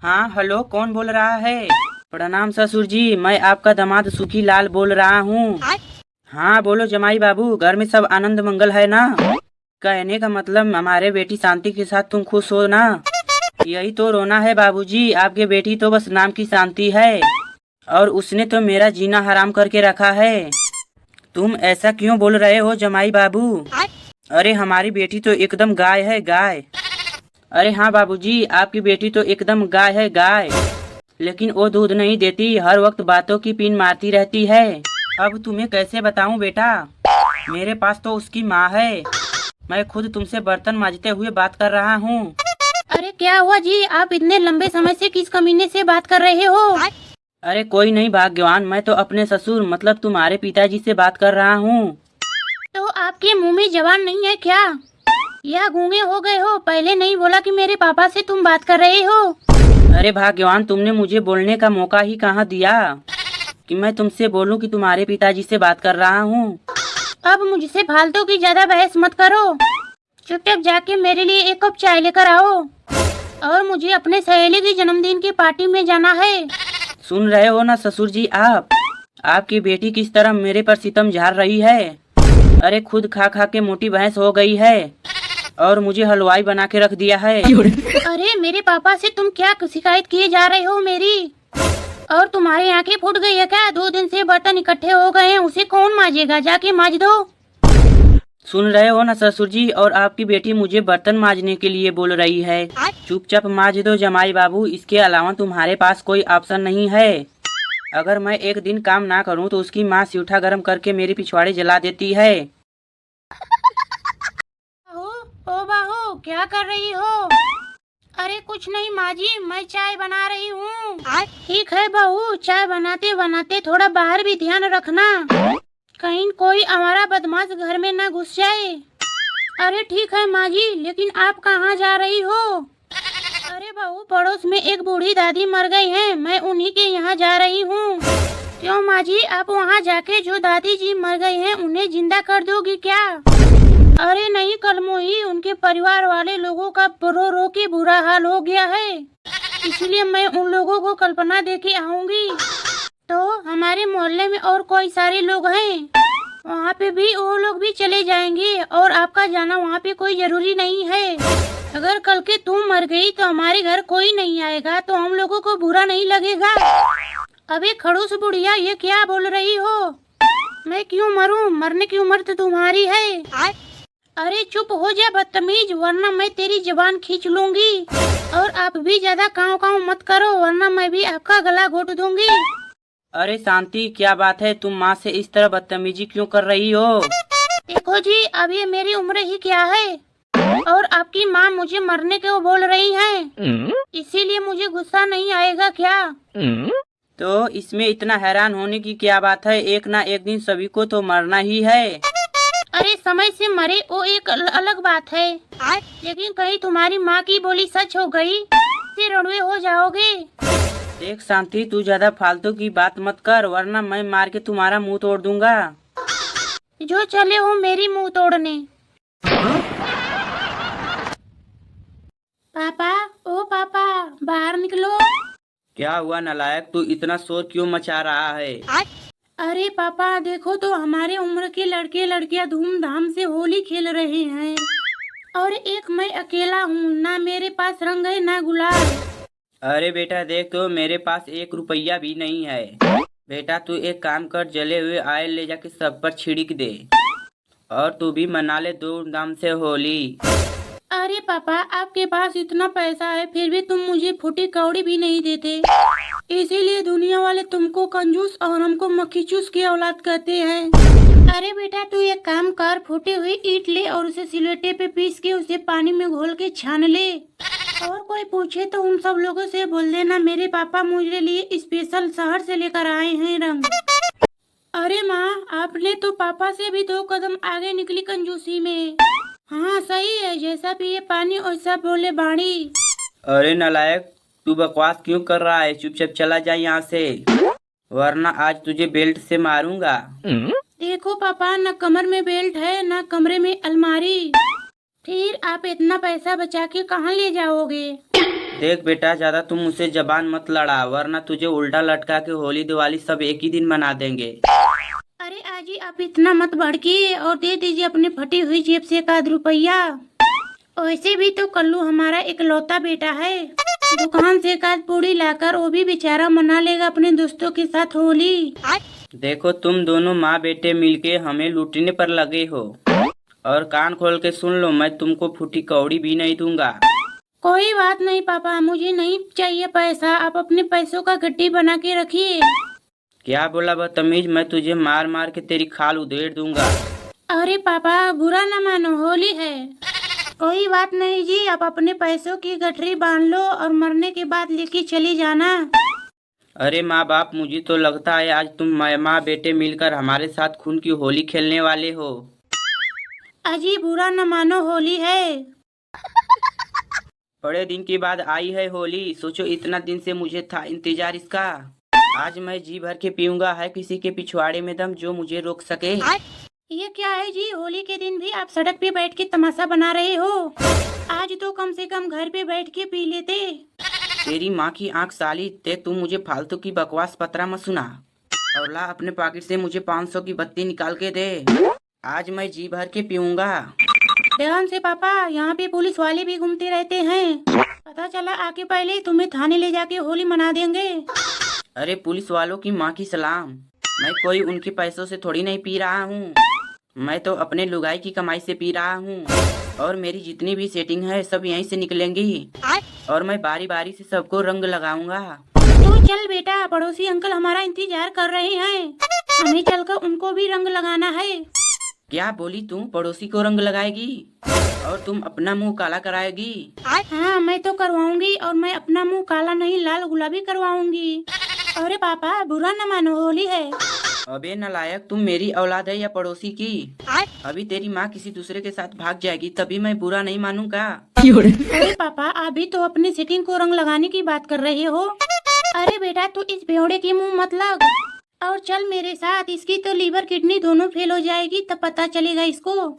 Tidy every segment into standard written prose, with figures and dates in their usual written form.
हाँ हेलो, कौन बोल रहा है? प्रणाम ससुर जी, मैं आपका दामाद सुखी लाल बोल रहा हूँ। हाँ बोलो जमाई बाबू, घर में सब आनंद मंगल है ना? कहने का मतलब हमारे बेटी शांति के साथ तुम खुश हो ना? यही तो रोना है बाबूजी, आपकी बेटी तो बस नाम की शांति है और उसने तो मेरा जीना हराम करके रखा है। तुम ऐसा क्यों बोल रहे हो जमाई बाबू? अरे हमारी बेटी तो एकदम गाय है, गाय। अरे हाँ बाबूजी, आपकी बेटी तो एकदम गाय है, गाय। लेकिन वो दूध नहीं देती, हर वक्त बातों की पीन मारती रहती है। अब तुम्हें कैसे बताऊं बेटा, मेरे पास तो उसकी माँ है। मैं खुद तुमसे बर्तन मांजते हुए बात कर रहा हूँ। अरे क्या हुआ जी, आप इतने लंबे समय से किस कमीने से बात कर रहे हो? अरे कोई नहीं भाग्यवान, मैं तो अपने ससुर मतलब तुम्हारे पिताजी से बात कर रहा हूँ। तो आपके मुंह में जबान नहीं है क्या, या गूंगे हो गए हो? पहले नहीं बोला कि मेरे पापा से तुम बात कर रहे हो? अरे भाग्यवान, तुमने मुझे बोलने का मौका ही कहाँ दिया कि मैं तुमसे बोलूं कि तुम्हारे पिताजी से बात कर रहा हूँ। अब मुझसे फालतू की ज्यादा बहस मत करो। चुपचाप जाके मेरे लिए एक कप चाय लेकर आओ, और मुझे अपने सहेली की जन्मदिन की पार्टी में जाना है। सुन रहे हो ना ससुर जी आप? आपकी बेटी किस तरह मेरे पर सितम झाड़ रही है। अरे खुद खा खा के मोटी भैंस हो गई है और मुझे हलवाई बना के रख दिया है। अरे मेरे पापा से तुम क्या शिकायत किए जा रहे हो मेरी? और तुम्हारी आंखें फूट गई है क्या? 2 दिन से बर्तन इकट्ठे हो गए हैं, उसे कौन मांजेगा? जाके मांज दो। सुन रहे हो ना ससुर जी, और आपकी बेटी मुझे बर्तन मांजने के लिए बोल रही है। चुपचाप मांज दो जमाई बाबू, इसके अलावा तुम्हारे पास कोई ऑप्शन नहीं है। अगर मैं एक दिन काम ना करूं तो उसकी माँ सिउठा गरम करके मेरी पिछवाड़े जला देती है। बहू, ओ बहू, क्या कर रही हो? अरे कुछ नहीं माँ जी, मैं चाय बना रही हूँ। ठीक है बहू, चाय बनाते बनाते थोड़ा बाहर भी ध्यान रखना, कहीं कोई हमारा बदमाश घर में ना घुस जाए। अरे ठीक है माँ जी, लेकिन आप कहाँ जा रही हो? अरे बहू, पड़ोस में एक बूढ़ी दादी मर गई हैं, मैं उन्हीं के यहाँ जा रही हूँ। क्यों माँ जी, आप वहाँ जाके जो दादी जी मर गई हैं उन्हें जिंदा कर दोगी क्या? अरे नहीं कलमोही, उनके परिवार वाले लोगों का रो रो के बुरा हाल हो गया है, इसलिए मैं उन लोगों को कल्पना दे के आऊंगी। तो हमारे मोहल्ले में और कोई सारे लोग हैं, वहाँ पे भी वो लोग भी चले जाएंगे, और आपका जाना वहाँ पे कोई जरूरी नहीं है। अगर कल के तुम मर गई तो हमारे घर कोई नहीं आएगा, तो हम लोगों को बुरा नहीं लगेगा। अबे खड़ूस बुढ़िया, ये क्या बोल रही हो? मैं क्यों मरूं? मरने की उम्र तो तुम्हारी है। अरे चुप हो जा बदतमीज, वरना मैं तेरी जबान खींच लूंगी। और आप भी ज्यादा काव काव मत करो, वरना मैं भी आपका गला घोट दूंगी। अरे शांति, क्या बात है, तुम माँ से इस तरह बदतमीजी क्यों कर रही हो? देखो जी, अब ये मेरी उम्र ही क्या है, और आपकी माँ मुझे मरने को बोल रही हैं, इसीलिए मुझे गुस्सा नहीं आएगा क्या? तो इसमें इतना हैरान होने की क्या बात है, एक ना एक दिन सभी को तो मरना ही है। अरे समय से मरे वो एक अलग बात है, लेकिन कहीं तुम्हारी माँ की बोली सच हो गई, फिर रणवे हो जाओगे। देख शांति, तू ज्यादा फालतू की बात मत कर, वरना मैं मार के तुम्हारा मुंह तोड़ दूंगा। जो चले हो मेरी मुंह तोड़ने। पापा, ओ पापा, बाहर निकलो। क्या हुआ नालायक, तू इतना शोर क्यों मचा रहा है? अरे पापा देखो तो, हमारे उम्र के लड़के लड़कियां धूमधाम से होली खेल रहे हैं, और एक मैं अकेला हूँ, ना मेरे पास रंग है ना गुलाल। अरे बेटा देख, तो मेरे पास 1 रुपया भी नहीं है। बेटा तू एक काम कर, जले हुए आयल ले जाके सब पर छिड़क दे और तू भी मना ले धूमधाम से होली। अरे पापा, आपके पास इतना पैसा है, फिर भी तुम मुझे फूटी कौड़ी भी नहीं देते, इसीलिए दुनिया वाले तुमको कंजूस और हमको मक्खी चूस की औलाद कहते हैं। अरे बेटा तू एक काम कर, फूटी हुई ईंट ले और उसे सिलवट्टे पे पीस के उसे पानी में घोल के छान ले, और कोई पूछे तो उन सब लोगों से बोल देना मेरे पापा मुझे लिए स्पेशल शहर से लेकर आए हैं रंग। अरे माँ, आपने तो पापा से भी 2 कदम आगे निकली कंजूसी में। हाँ सही है, जैसा पिए पानी वैसा बोले बाणी। अरे नालायक, तू बकवास क्यों कर रहा है? चुपचाप चला जा यहाँ से, वरना आज तुझे बेल्ट से मारूंगा। देखो पापा, न कमर में बेल्ट है न कमरे में अलमारी, फिर आप इतना पैसा बचा के कहाँ ले जाओगे? देख बेटा, ज्यादा तुम मुझसे जबान मत लड़ा, वरना तुझे उल्टा लटका के होली दिवाली सब एक ही दिन मना देंगे। अरे आजी, आप इतना मत भड़किए और दे दीजिए अपनी फटी हुई जेब से 1 रुपया। वैसे भी तो कल्लू हमारा इकलौता बेटा है, दुकान से 1 पूड़ी लाकर वो भी बेचारा मना लेगा अपने दोस्तों के साथ होली। देखो, तुम दोनों माँ बेटे मिलके हमें लूटने पर लगे हो, और कान खोल के सुन लो, मैं तुमको फूटी कौड़ी भी नहीं दूंगा। कोई बात नहीं पापा, मुझे नहीं चाहिए पैसा, आप अपने पैसों का गड्डी बना के रखिए। क्या बोला बदतमीज, मैं तुझे मार मार के तेरी खाल उधेड़ दूंगा। अरे पापा, बुरा न मानो, होली है। कोई बात नहीं जी, आप अपने पैसों की गठरी बांध लो और मरने के बाद लेके चली जाना। अरे माँ बाप, मुझे तो लगता है आज तुम माँ बेटे मिलकर हमारे साथ खून की होली खेलने वाले हो। अजी बुरा न मानो, होली है। बड़े दिन के बाद आई है होली, सोचो इतना दिन से मुझे था इंतजार इसका। आज मैं जी भर के पीऊंगा, है किसी के पिछवाड़े में दम जो मुझे रोक सके। ये क्या है जी, होली के दिन भी आप सड़क पे बैठ के तमाशा बना रहे हो? आज तो कम से कम घर पे बैठ के पी लेते। तेरी माँ की आंख साली, तू मुझे फालतू की बकवास पतरा मत सुना, और ला अपने पॉकेट से मुझे 500 की बत्ती निकाल के दे। आज मैं जी भर के पीऊंगा। ध्यान से पापा, यहाँ पे पुलिस वाले भी घूमते रहते हैं, पता चला आके पहले तुम्हें थाने ले जाके होली मना देंगे। अरे पुलिस वालों की माँ की सलाम, मैं कोई उनके पैसों से थोड़ी नहीं पी रहा हूँ, मैं तो अपने लुगाई की कमाई से पी रहा हूँ, और मेरी जितनी भी सेटिंग है सब यहीं से निकलेंगी, और मैं बारी बारी से सबको रंग लगाऊंगा। तो चल बेटा, पड़ोसी अंकल हमारा इंतजार कर रहे हैं, हमें चलकर उनको भी रंग लगाना है। क्या बोली तुम? पड़ोसी को रंग लगाएगी और तुम अपना मुंह काला कराएगी? हाँ, मैं तो करवाऊंगी, और मैं अपना मुंह काला नहीं लाल गुलाबी करवाऊंगी। अरे पापा, बुरा न मानो, होली है। अबे नालायक, तुम मेरी औलाद है या पड़ोसी की? अभी तेरी माँ किसी दूसरे के साथ भाग जाएगी, तभी मैं बुरा नहीं मानूंगा। अरे पापा, अभी तो अपनी सेटिंग को रंग लगाने की बात कर रहे हो। अरे बेटा, तू इस बेवड़े की मुंह मत लग और चल मेरे साथ, इसकी तो लीवर किडनी दोनों फेल हो जाएगी, तब पता चलेगा इसको।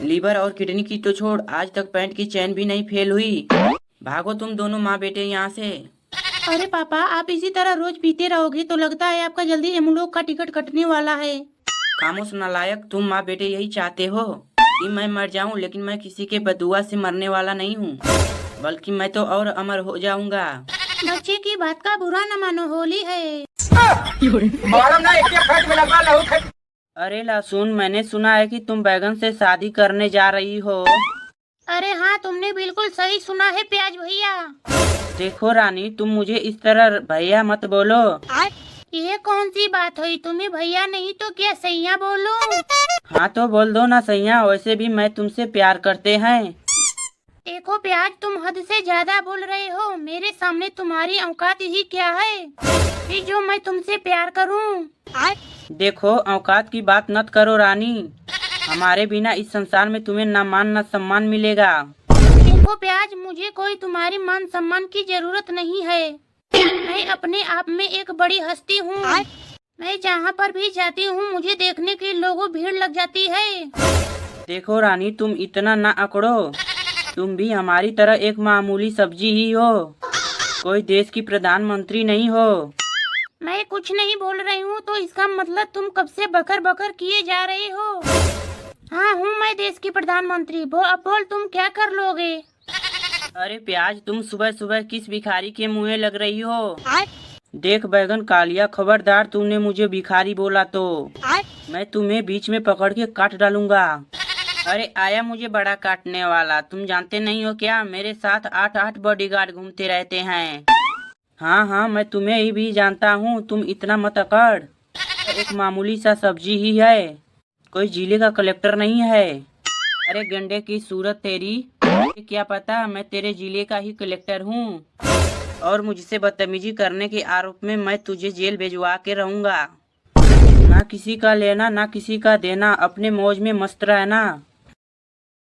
लीवर और किडनी की तो छोड़, आज तक पैंट की चैन भी नहीं फेल हुई। भागो तुम दोनों माँ बेटे यहाँ से। अरे पापा, आप इसी तरह रोज पीते रहोगे तो लगता है आपका जल्दी यमलोक का टिकट कटने वाला है। खामोश नालायक, तुम माँ बेटे यही चाहते हो कि मैं मर जाऊं, लेकिन मैं किसी के बदुआ से मरने वाला नहीं हूँ, बल्कि मैं तो और अमर हो जाऊंगा। बच्चे की बात का बुरा न मानो, होली है। अरे लहसुन, मैंने सुना है कि तुम बैगन से शादी करने जा रही हो। अरे हाँ, तुमने बिल्कुल सही सुना है प्याज भैया। देखो रानी, तुम मुझे इस तरह भैया मत बोलो। ये कौन सी बात हुई, तुम्हें भैया नहीं तो क्या सैया बोलो? हाँ तो बोल दो ना सैया, वैसे भी मैं तुमसे प्यार करते हैं। देखो प्याज, तुम हद से ज्यादा बोल रहे हो, मेरे सामने तुम्हारी औकात ही क्या है कि जो मैं तुमसे प्यार करूं? देखो, औकात की बात मत करो रानी, हमारे बिना इस संसार में तुम्हें ना मान ना सम्मान मिलेगा। देखो प्याज, मुझे कोई तुम्हारी मान सम्मान की जरूरत नहीं है, मैं अपने आप में एक बड़ी हस्ती हूँ। मैं जहाँ पर भी जाती हूँ मुझे देखने के लोगों भीड़ लग जाती है। देखो रानी, तुम इतना ना अकड़ो, तुम भी हमारी तरह एक मामूली सब्जी ही हो, कोई देश की प्रधानमंत्री नहीं हो। मैं कुछ नहीं बोल रही हूँ तो इसका मतलब तुम कब से बकर बकर किए जा रहे हो? हाँ हूँ मैं देश की प्रधानमंत्री। अब बोल तुम क्या कर लोगे? अरे प्याज, तुम सुबह सुबह किस भिखारी के मुँह लग रही हो? देख बैगन कालिया, खबरदार तुमने मुझे भिखारी बोला तो मैं तुम्हें बीच में पकड़ के काट डालूंगा। अरे आया मुझे बड़ा काटने वाला, तुम जानते नहीं हो क्या, मेरे साथ 8 बॉडीगार्ड घूमते रहते हैं। हाँ हाँ, मैं तुम्हें ही भी जानता हूँ, तुम इतना मत अकड़, एक मामूली सा सब्जी ही है, कोई जिले का कलेक्टर नहीं है। अरे गंडे की सूरत तेरी, क्या पता मैं तेरे जिले का ही कलेक्टर हूँ, और मुझसे बदतमीजी करने के आरोप में मैं तुझे जेल भेजवा के रहूँगा। ना किसी का लेना ना किसी का देना, अपने मौज में मस्त रहना।